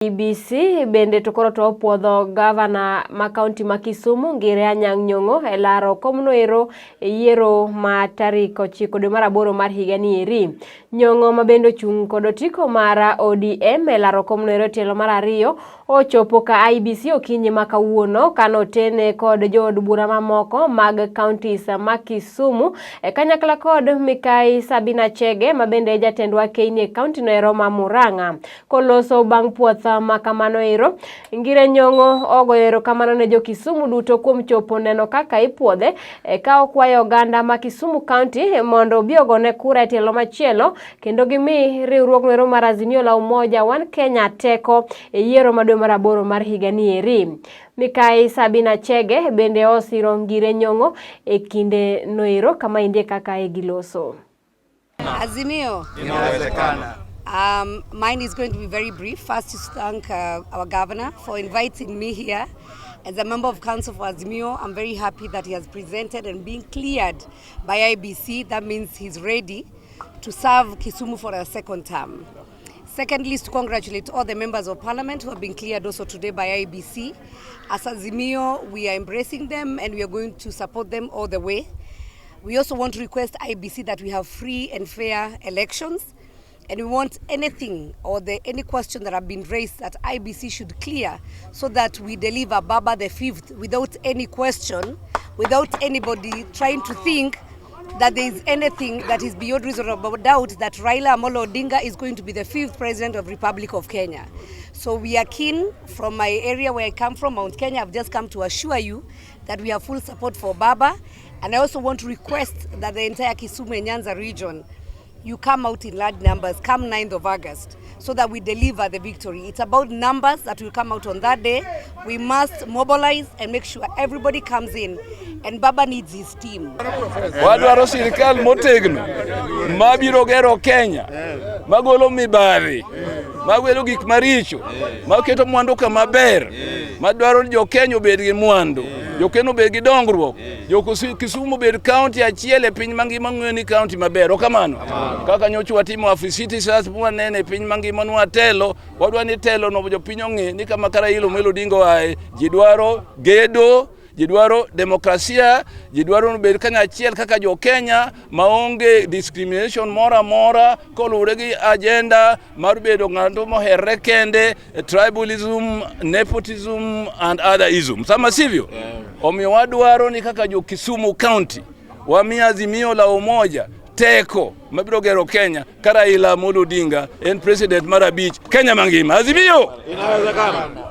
Iebc bende tokoro to Opuodho Gavana ma kaunti ma Kisumu ngire Anyang Nyong'o e Laro komno ero yiero ma tarik 9 dwe mar 8 mar higa ni eri. Nyong'o ma bende chung kod otiko mar ODM e Laro komno ero tielo mar 2 ochopo ka Iebc okinyi ma kawuono kanotene kod jood bura mamoko mag counties ma Kisumu kanyakla kod Mikai Sabina Chege ma bende jatendwa Keini e county no ero ma Murang'a koloso bang' puoth makamano ero. Ngire Nyong'o ogoero kamano ne jo Kisumu duto kuom chopo neno kaka ipuodhe ka okwayo oganda ma Kisumu County mondo biogone kura e tielo machielo kendo gimi riwruok ero mar Azimio la Umoja One Kenya teko e yiero ma dwe mar 8 mar higa ni eri. Mikai Sabina Chege bende osiro Ngire Nyong'o e kinde noero kama indie kaka giloso. Azimio inawezekana. Mine is going to be very brief. First, to thank our governor for inviting me here. As a member of council for Azimio, I'm very happy that he has presented and been cleared by Iebc. That means he's ready to serve Kisumu for a second term. Secondly, is to congratulate all the members of parliament who have been cleared also today by Iebc. As Azimio, we are embracing them and we are going to support them all the way. We also want to request Iebc that we have free and fair elections. And we want anything or any question that have been raised that Iebc should clear so that we deliver Baba the 5th without any question, without anybody trying to think that there is anything that is beyond reasonable doubt that Raila Amolo Odinga is going to be the 5th president of Republic of Kenya. So we are keen from my area where I come from, Mount Kenya. I've just come to assure you that we have full support for Baba. And I also want to request that the entire Kisumu and Nyanza region, you come out in large numbers, come 9th of August, so that we deliver the victory. It's about numbers that will come out on that day. We must mobilize and make sure everybody comes in, and Baba needs his team. Wadwaro sirikal motegno, mabiro gero Kenya, magolo mibari, magwelo gik maricho, maketo mwandu kama ber, madwaro jo Kenya obed gi mwandu, jo Kenya obed gi dongruok, jo Kisumu bed county achiel e piny mangima ng'weni county maber. Kamano kaka nyocha watimo afisiti sasa mwanene piny mangima nwatelo, wadwa ni telo no jo piny ong'e ni kama kara ilo melo dingo ae, jidwaro gedo, jidwaro demokrasia, jidwaro bed kanya achiel kaka jo Kenya maonge discrimination mora kolure gi agenda mar bedo ng'ato moherre kende, tribalism, nepotism and other ism. Sama sivyo? Omiyo wadwaro ni kaka jo Kisumu County wami Azimio la Umoja teko mabiro gero Kenya kara Raila Amolo Odinga en president mar 5 Kenya mangima. Azimio inawezekana.